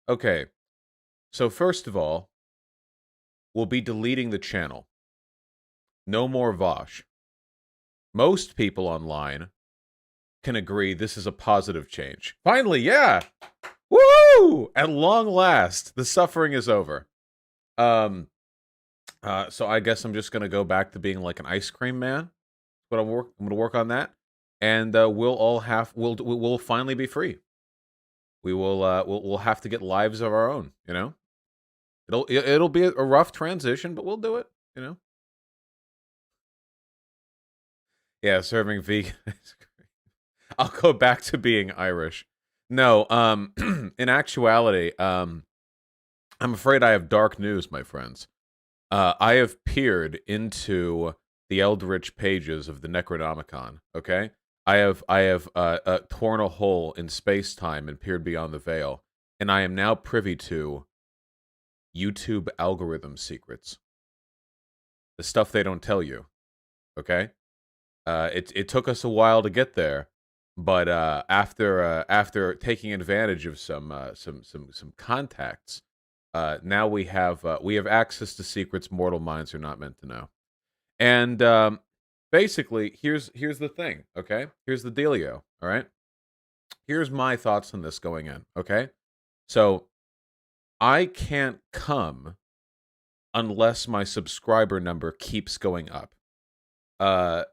Okay, so first of all, we'll be deleting the channel. No more Vaush. Most people online can agree this is a positive change. Finally, yeah! Woo! At long last, the suffering is over. So I guess I'm just gonna go back to being like an ice cream man. But I'm gonna work on that, and we'll finally be free. We'll have to get lives of our own. You know, it'll be a rough transition, but we'll do it. You know, yeah, serving vegan. I'll go back to being Irish. No, in actuality, I'm afraid I have dark news, my friends. I have peered into the eldritch pages of the Necronomicon. Okay, I have torn a hole in space time and peered beyond the veil, and I am now privy to YouTube algorithm secrets, the stuff they don't tell you. Okay, it took us a while to get there, but after taking advantage of some contacts, now we have access to secrets mortal minds are not meant to know. And basically, here's the thing, okay? Here's the dealio, all right? Here's my thoughts on this going in, okay? So, I can't come unless my subscriber number keeps going up. Uh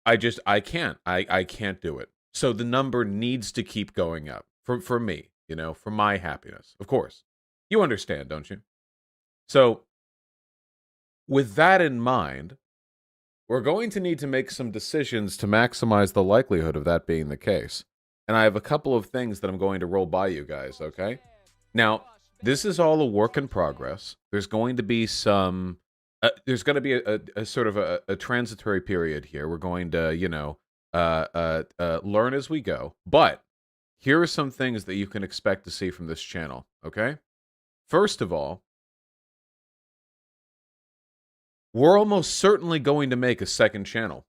I can't. I can't do it. So the number needs to keep going up for me, you know, for my happiness. Of course. You understand, don't you? So, with that in mind, we're going to need to make some decisions to maximize the likelihood of that being the case. And I have a couple of things that I'm going to roll by you guys, okay? Now, this is all a work in progress. There's going to be there's going to be a sort of a transitory period here. We're going to, you know, learn as we go. But here are some things that you can expect to see from this channel, okay? First of all, we're almost certainly going to make a second channel.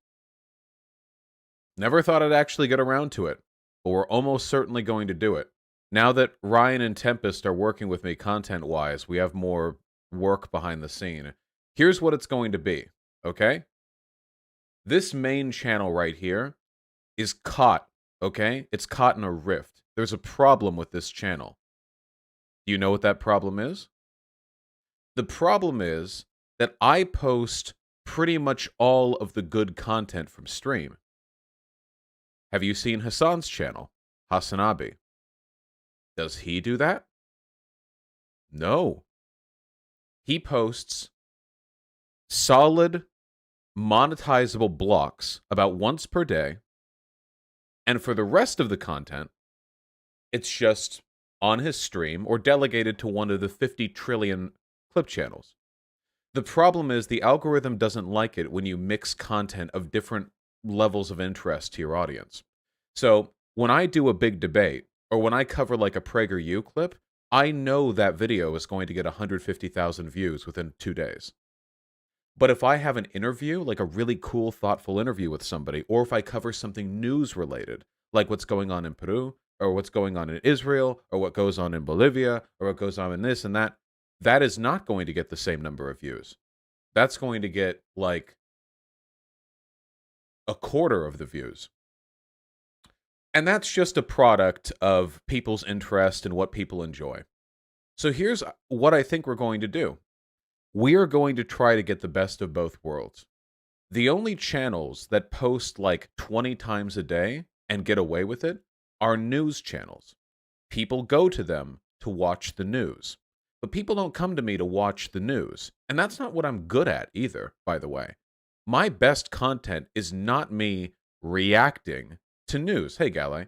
Never thought I'd actually get around to it, but we're almost certainly going to do it. Now that Ryan and Tempest are working with me content-wise, we have more work behind the scene. Here's what it's going to be, okay? This main channel right here is caught, okay? It's caught in a rift. There's a problem with this channel. Do you know what that problem is? The problem is that I post pretty much all of the good content from stream. Have you seen Hassan's channel, Hassanabi? Does he do that? No. He posts solid, monetizable blocks about once per day, and for the rest of the content, it's just on his stream or delegated to one of the 50 trillion clip channels. The problem is the algorithm doesn't like it when you mix content of different levels of interest to your audience. So when I do a big debate, or when I cover like a PragerU clip, I know that video is going to get 150,000 views within 2 days. But if I have an interview, like a really cool, thoughtful interview with somebody, or if I cover something news related, like what's going on in Peru, or what's going on in Israel, or what goes on in Bolivia, or what goes on in this and that, that is not going to get the same number of views. That's going to get like a quarter of the views. And that's just a product of people's interest and what people enjoy. So here's what I think we're going to do. We are going to try to get the best of both worlds. The only channels that post like 20 times a day and get away with it are news channels. People go to them to watch the news. But people don't come to me to watch the news. And that's not what I'm good at either, by the way. My best content is not me reacting to news. Hey, Galley.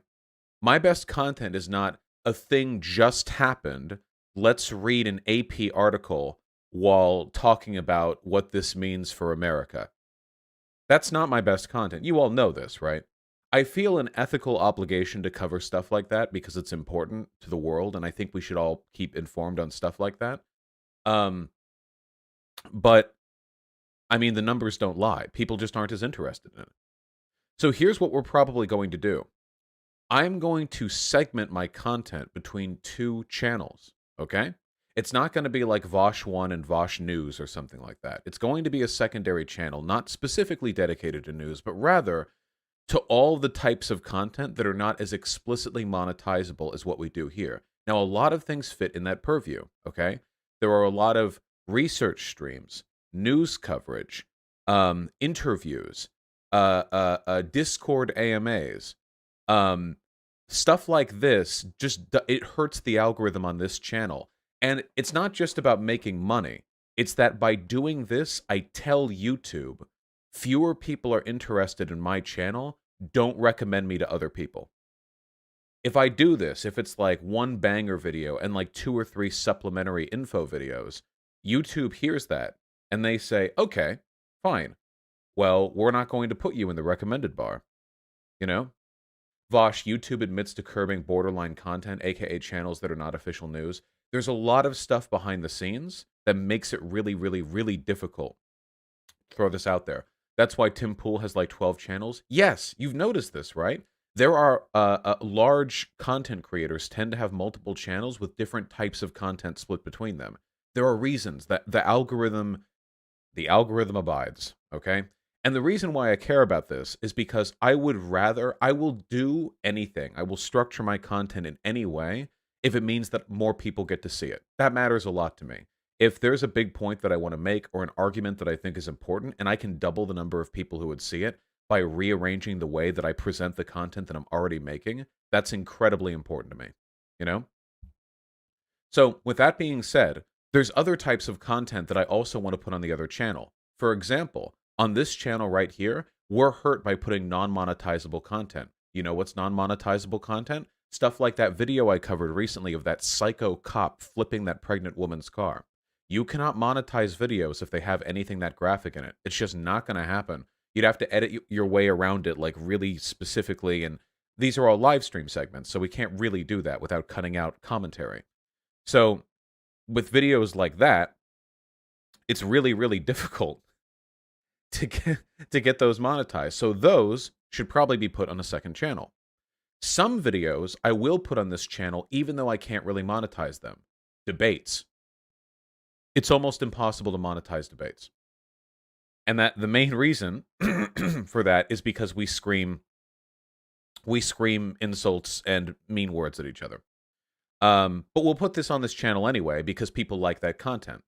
My best content is not a thing just happened. Let's read an AP article while talking about what this means for America. That's not my best content. You all know this, right? I feel an ethical obligation to cover stuff like that because it's important to the world, and I think we should all keep informed on stuff like that. But, I mean, the numbers don't lie. People just aren't as interested in it. So here's what we're probably going to do. I'm going to segment my content between two channels. okay? It's not going to be like Vaush 1 and Vaush News or something like that. It's going to be a secondary channel, not specifically dedicated to news, but rather to all the types of content that are not as explicitly monetizable as what we do here. Now, a lot of things fit in that purview, okay? There are a lot of research streams, news coverage, interviews, Discord AMAs, um, stuff like this. It hurts the algorithm on this channel. And it's not just about making money. It's that by doing this, I tell YouTube, fewer people are interested in my channel, don't recommend me to other people. If I do this, if it's like one banger video and like 2 or 3 supplementary info videos, YouTube hears that and they say, okay, fine. Well, we're not going to put you in the recommended bar. You know? Vaush, YouTube admits to curbing borderline content, aka channels that are not official news. There's a lot of stuff behind the scenes that makes it really, really, really difficult to throw this out there. That's why Tim Pool has like 12 channels. Yes, you've noticed this, right? There are large content creators tend to have multiple channels with different types of content split between them. There are reasons that the algorithm abides, okay? And the reason why I care about this is because I will do anything. I will structure my content in any way if it means that more people get to see it. That matters a lot to me. If there's a big point that I want to make or an argument that I think is important and I can double the number of people who would see it by rearranging the way that I present the content that I'm already making, that's incredibly important to me, you know? So with that being said, there's other types of content that I also want to put on the other channel. For example, on this channel right here, we're hurt by putting non-monetizable content. You know what's non-monetizable content? Stuff like that video I covered recently of that psycho cop flipping that pregnant woman's car. You cannot monetize videos if they have anything that graphic in it. It's just not going to happen. You'd have to edit your way around it like really specifically, and these are all live stream segments, so we can't really do that without cutting out commentary. So with videos like that, it's really, really difficult to get those monetized. So those should probably be put on a second channel. Some videos I will put on this channel even though I can't really monetize them. Debates. It's almost impossible to monetize debates. And that the main reason for that is because we scream insults and mean words at each other. But we'll put this on this channel anyway because people like that content.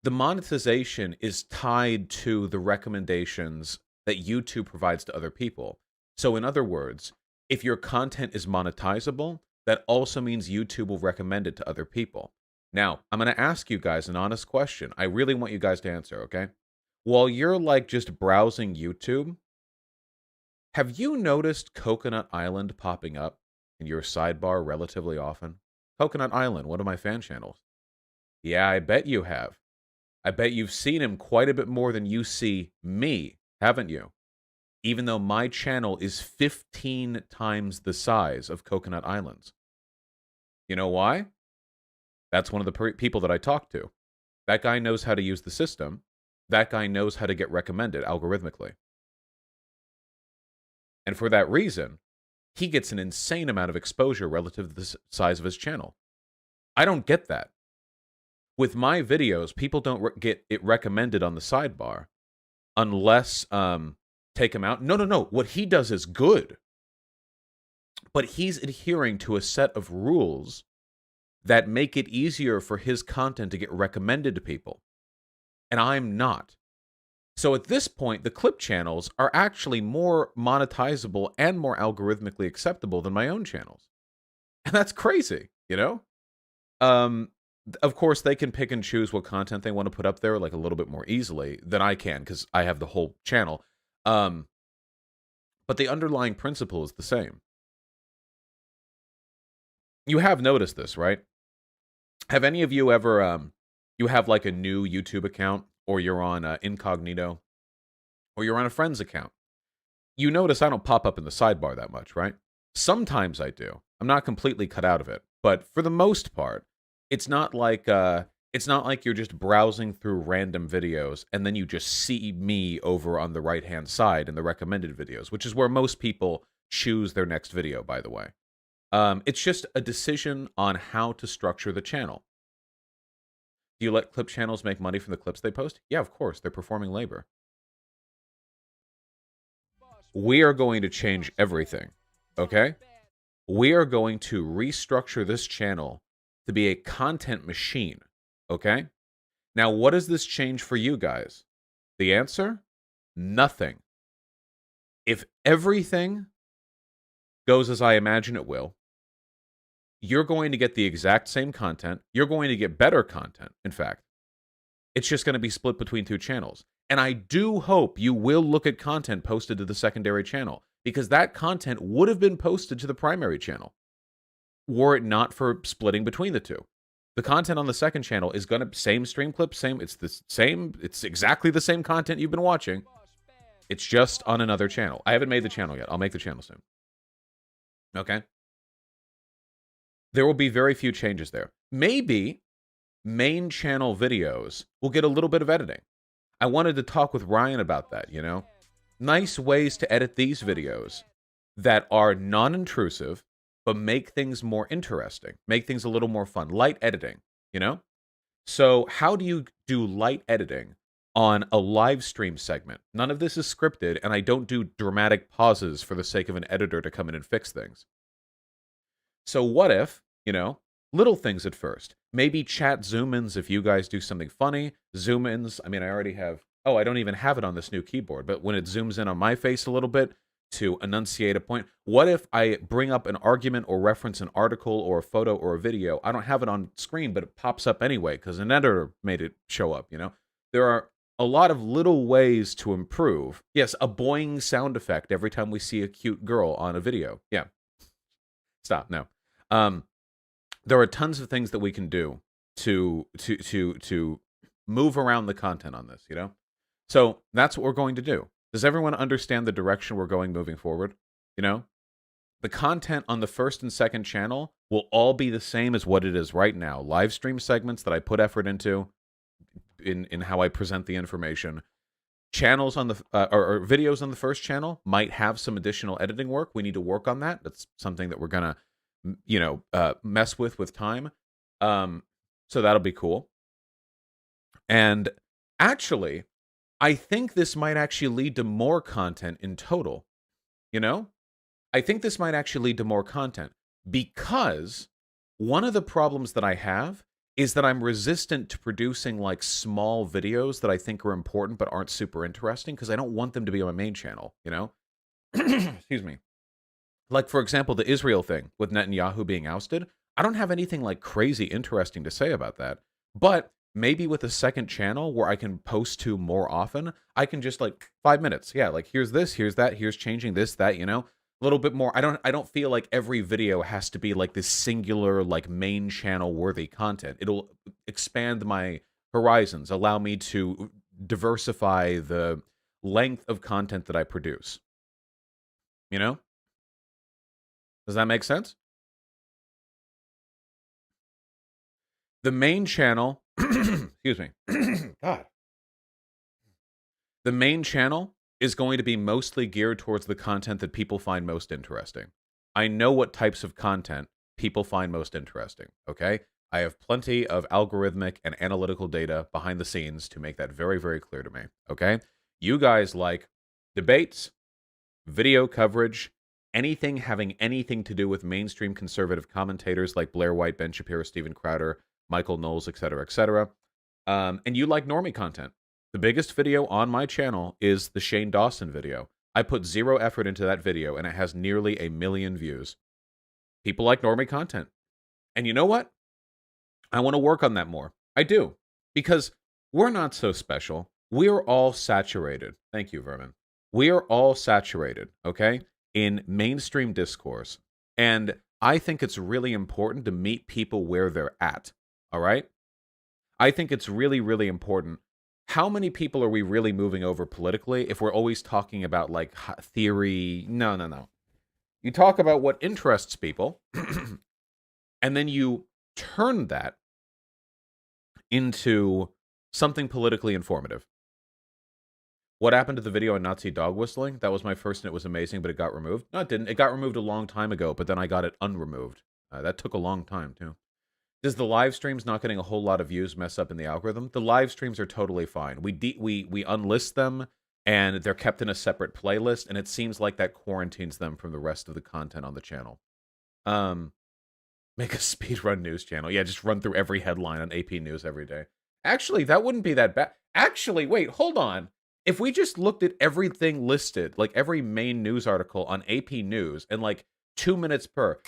The monetization is tied to the recommendations that YouTube provides to other people. So in other words, if your content is monetizable, that also means YouTube will recommend it to other people. Now, I'm going to ask you guys an honest question. I really want you guys to answer, okay? While you're like just browsing YouTube, have you noticed Coconut Island popping up in your sidebar relatively often? Coconut Island, one of my fan channels. Yeah, I bet you have. I bet you've seen him quite a bit more than you see me, haven't you? Even though my channel is 15 times the size of Coconut Island's. You know why? That's one of the people that I talk to. That guy knows how to use the system. That guy knows how to get recommended algorithmically. And for that reason, he gets an insane amount of exposure relative to the size of his channel. I don't get that. With my videos, people don't get it recommended on the sidebar unless take him out. No. What he does is good. But he's adhering to a set of rules that make it easier for his content to get recommended to people. And I'm not. So at this point, the clip channels are actually more monetizable and more algorithmically acceptable than my own channels. And that's crazy, you know? Of course, they can pick and choose what content they want to put up there like a little bit more easily than I can because I have the whole channel. But the underlying principle is the same. You have noticed this, right? Have any of you ever, you have like a new YouTube account or you're on incognito or you're on a friend's account? You notice I don't pop up in the sidebar that much, right? Sometimes I do. I'm not completely cut out of it. But for the most part, it's not like you're just browsing through random videos and then you just see me over on the right-hand side in the recommended videos, which is where most people choose their next video, by the way. It's just a decision on how to structure the channel. Do you let clip channels make money from the clips they post? Yeah, of course. They're performing labor. We are going to change everything, okay? We are going to restructure this channel to be a content machine, okay? Now, what does this change for you guys? The answer? Nothing. If everything goes as I imagine it will, you're going to get the exact same content. You're going to get better content, in fact. It's just going to be split between two channels. And I do hope you will look at content posted to the secondary channel, because that content would have been posted to the primary channel were it not for splitting between the two. The content on the second channel is going to same stream clip, it's exactly the same content you've been watching. It's just on another channel. I haven't made the channel yet. I'll make the channel soon. Okay? There will be very few changes there. Maybe main channel videos will get a little bit of editing. I wanted to talk with Ryan about that, you know? Nice ways to edit these videos that are non-intrusive, but make things more interesting, make things a little more fun. Light editing, you know? So how do you do light editing on a live stream segment? None of this is scripted, and I don't do dramatic pauses for the sake of an editor to come in and fix things. So what if, you know, little things at first. Maybe chat zoom-ins if you guys do something funny. Zoom-ins, I mean, I already have... Oh, I don't even have it on this new keyboard, but when it zooms in on my face a little bit to enunciate a point, what if I bring up an argument or reference an article or a photo or a video? I don't have it on screen, but it pops up anyway because an editor made it show up, you know? There are a lot of little ways to improve. Yes, a boing sound effect every time we see a cute girl on a video. Yeah. Stop, no. There are tons of things that we can do to move around the content on this, you know? So that's what we're going to do. Does everyone understand the direction we're going moving forward? You know? The content on the first and second channel will all be the same as what it is right now. Live stream segments that I put effort into in how I present the information. Channels on the or videos on the first channel might have some additional editing work. We need to work on that. That's something that we're gonna, you know, mess with time. So that'll be cool. And actually, I think this might actually lead to more content in total. You know, I think this might actually lead to more content, because one of the problems that I have is that I'm resistant to producing like small videos that I think are important but aren't super interesting, because I don't want them to be on my main channel, you know? Excuse me. Like, for example, the Israel thing with Netanyahu being ousted. I don't have anything like crazy interesting to say about that. But maybe with a second channel where I can post to more often, I can just like 5 minutes. Yeah, like here's this, here's that, here's changing this, that, you know? A little bit more. I don't feel like every video has to be like this singular, like main channel worthy content. It'll expand my horizons, allow me to diversify the length of content that I produce. You know? Does that make sense? The main channel, excuse me, God. The main channel is going to be mostly geared towards the content that people find most interesting. I know what types of content people find most interesting, okay? I have plenty of algorithmic and analytical data behind the scenes to make that very, very clear to me, okay? You guys like debates, video coverage, anything having anything to do with mainstream conservative commentators like Blair White, Ben Shapiro, Steven Crowder, Michael Knowles, etc., etc. And you like normie content. The biggest video on my channel is the Shane Dawson video. I put 0 effort into that video, and it has nearly 1 million views. People like normie content. And you know what? I want to work on that more. I do. Because we're not so special. We're all saturated. Thank you, Vermin. We are all saturated, okay, in mainstream discourse. And I think it's really important to meet people where they're at, all right? I think it's really, really important. How many people are we really moving over politically if we're always talking about, like, theory? No, no, no. You talk about what interests people, and then you turn that into something politically informative. What happened to the video on Nazi dog whistling? That was my first, and it was amazing, but it got removed. No, it didn't. It got removed a long time ago, but then I got it unremoved. That took a long time, too. Does the live streams not getting a whole lot of views mess up in the algorithm? The live streams are totally fine. We unlist them, and they're kept in a separate playlist, and it seems like that quarantines them from the rest of the content on the channel. Make a speedrun news channel. Yeah, just run through every headline on AP News every day. Actually, that wouldn't be that bad. Actually, wait, hold on. If we just looked at everything listed, like every main news article on AP News, and like 2 minutes per,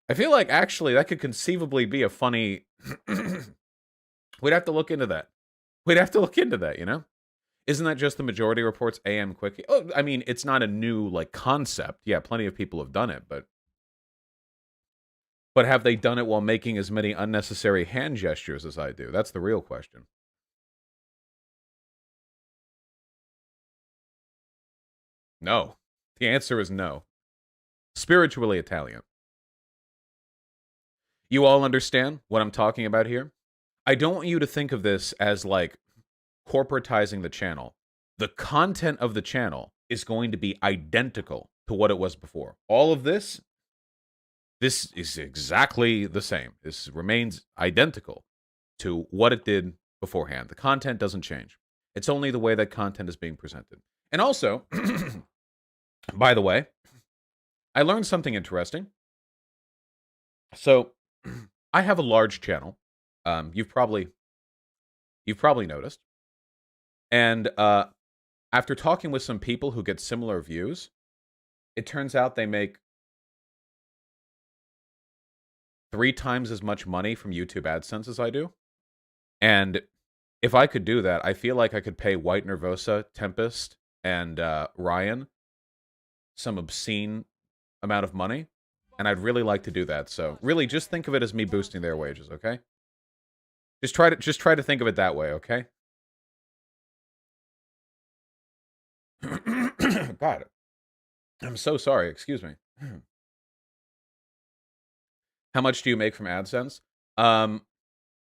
I feel like actually that could conceivably be a funny. We'd have to look into that. We'd have to look into that, you know? Isn't that just the majority reports AM quickie? Oh, I mean, it's not a new like concept. Yeah, plenty of people have done it, but have they done it while making as many unnecessary hand gestures as I do? That's the real question. No. The answer is no. Spiritually Italian. You all understand what I'm talking about here? I don't want you to think of this as like corporatizing the channel. The content of the channel is going to be identical to what it was before. All of this is exactly the same. This remains identical to what it did beforehand. The content doesn't change. It's only the way that content is being presented. And also, by the way, I learned something interesting. So, I have a large channel. You've probably noticed. And after talking with some people who get similar views, it turns out they make 3 times as much money from YouTube AdSense as I do. And if I could do that, I feel like I could pay White Nervosa, Tempest, and Ryan some obscene amount of money. And I'd really like to do that. So really just think of it as me boosting their wages, okay? Just try to think of it that way, okay? God. I'm so sorry, excuse me. How much do you make from AdSense?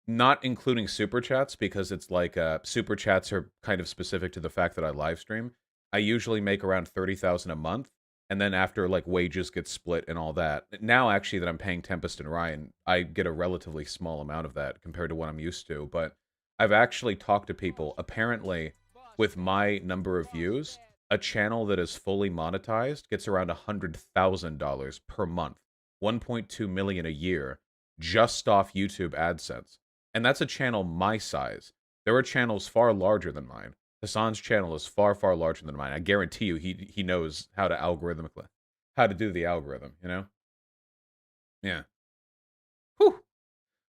Not including super chats, because it's like super chats are kind of specific to the fact that I live stream. I usually make around 30,000 a month, and then after like wages get split and all that. Now actually that I'm paying Tempest and Ryan, I get a relatively small amount of that compared to what I'm used to, but I've actually talked to people. Apparently, with my number of views, a channel that is fully monetized gets around $100,000 per month, 1.2 million a year, just off YouTube AdSense. And that's a channel my size. There are channels far larger than mine. Hassan's channel is far, far larger than mine. I guarantee you he knows how to do the algorithm, you know? Yeah. Whew.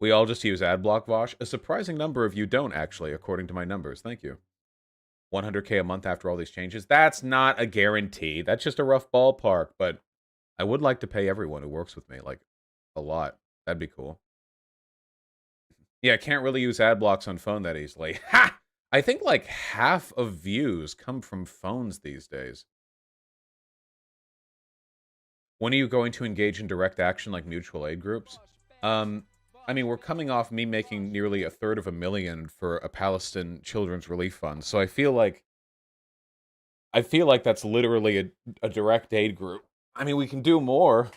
We all just use AdBlock, Vaush. A surprising number of you don't, actually, according to my numbers. Thank you. 100K a month after all these changes. That's not a guarantee. That's just a rough ballpark, but I would like to pay everyone who works with me, like, a lot. That'd be cool. Yeah, can't really use ad blocks on phone that easily. Ha! I think like half of views come from phones these days. When are you going to engage in direct action like mutual aid groups? I mean, we're coming off me making nearly $250,000 for a Palestine Children's Relief Fund, so I feel like that's literally a direct aid group. I mean, we can do more.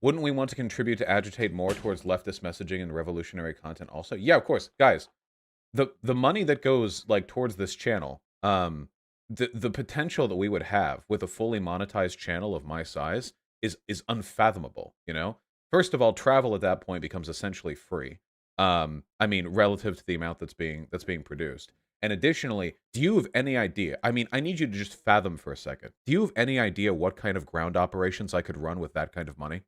Wouldn't we want to contribute to agitate more towards leftist messaging and revolutionary content also? Yeah, of course. Guys, the money that goes like towards this channel, the potential that we would have with a fully monetized channel of my size is unfathomable, you know? First of all, travel at that point becomes essentially free. I mean, relative to the amount that's being produced. And additionally, do you have any idea? I mean, I need you to just fathom for a second. Do you have any idea what kind of ground operations I could run with that kind of money?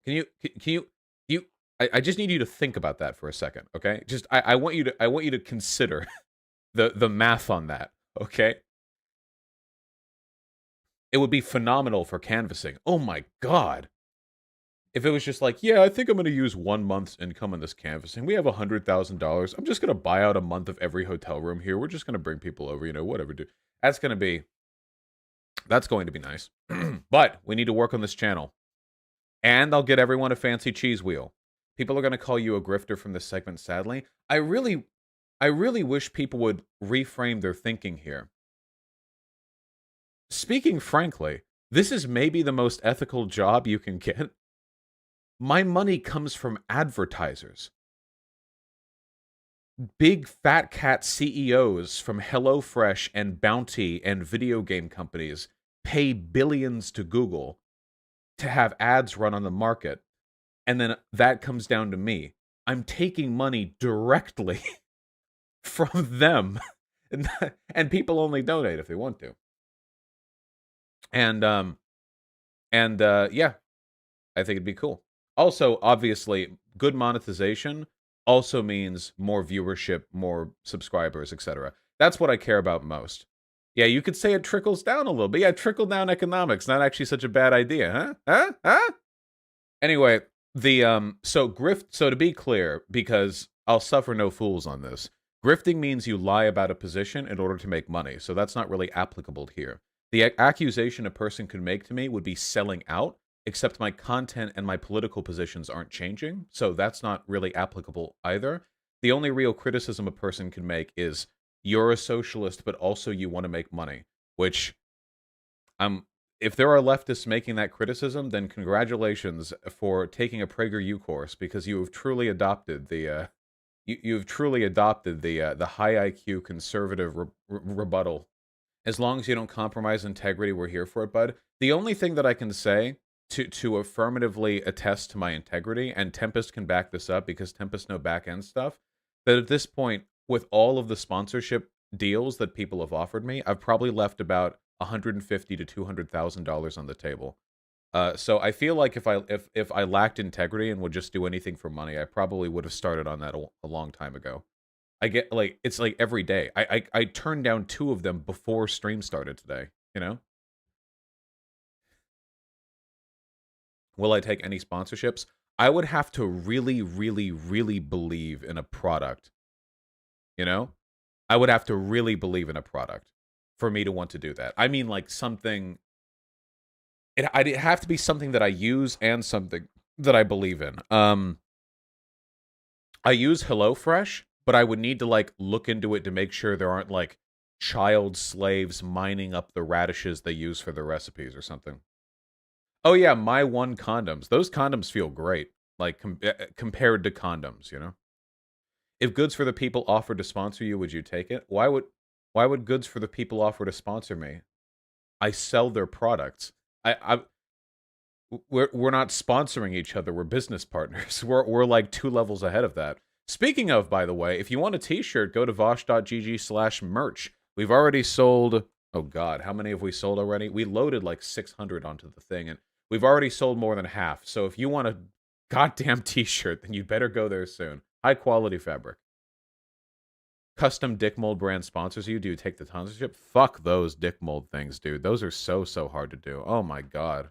Can you I just need you to think about that for a second, okay? Just I want you to consider the math on that, okay? It would be phenomenal for canvassing. Oh my god. If it was just like, yeah, I think I'm going to use 1 month's income on this canvassing. We have $100,000. I'm just going to buy out a month of every hotel room here. We're just going to bring people over, you know, whatever. That's going to be nice. But we need to work on this channel. And I'll get everyone a fancy cheese wheel. People are going to call you a grifter from this segment, sadly. I really wish people would reframe their thinking here. Speaking frankly, This is maybe the most ethical job you can get. My money comes from advertisers. Big fat cat CEOs from HelloFresh and Bounty and video game companies pay billions to Google to have ads run on the market. And then that comes down to me. I'm taking money directly from them. And people only donate if they want to. And yeah, I think it'd be cool. Also, obviously, good monetization also means more viewership, more subscribers, etc. That's what I care about most. Yeah, you could say it trickles down a little bit. Yeah, trickle down economics, not actually such a bad idea, huh? Anyway, the so to be clear, because I'll suffer no fools on this. Grifting means you lie about a position in order to make money. So that's not really applicable here. The accusation a person could make to me would be selling out, except my content and my political positions aren't changing, so that's not really applicable either. The only real criticism a person can make is, you're a socialist, but also you want to make money, which, if there are leftists making that criticism, then congratulations for taking a PragerU course, because you have truly adopted the, you've truly adopted the high IQ conservative rebuttal. As long as you don't compromise integrity, we're here for it, bud. The only thing that I can say to affirmatively attest to my integrity, and Tempest can back this up because Tempest know back-end stuff, that at this point, with all of the sponsorship deals that people have offered me, I've probably left about $150,000 to $200,000 on the table. So I feel like if I lacked integrity and would just do anything for money, I probably would have started on that a long time ago. I get, like, it's like every day. I turned down 2 of them before stream started today, you know? Will I take any sponsorships? I would have to really, really, really believe in a product, you know? I would have to really believe in a product for me to want to do that. I mean, like, something... I'd have to be something that I use and something that I believe in. I use HelloFresh, but I would need to, like, look into it to make sure there aren't, like, child slaves mining up the radishes they use for their recipes or something. Oh yeah, My One condoms. Those condoms feel great, like, compared to condoms, you know? If Goods for the People offered to sponsor you, would you take it? Why would Goods for the People offer to sponsor me? I sell their products. We're not sponsoring each other. We're business partners. We're like 2 levels ahead of that. Speaking of, by the way, if you want a t-shirt, go to vaush.gg/merch. We've already sold... Oh god, how many have we sold already? We loaded like 600 onto the thing, and we've already sold more than half. So if you want a goddamn t-shirt, then you better go there soon. High quality fabric. Custom dick mold brand sponsors you. Do you take the sponsorship? Fuck those dick mold things, dude. Those are so hard to do. Oh my god.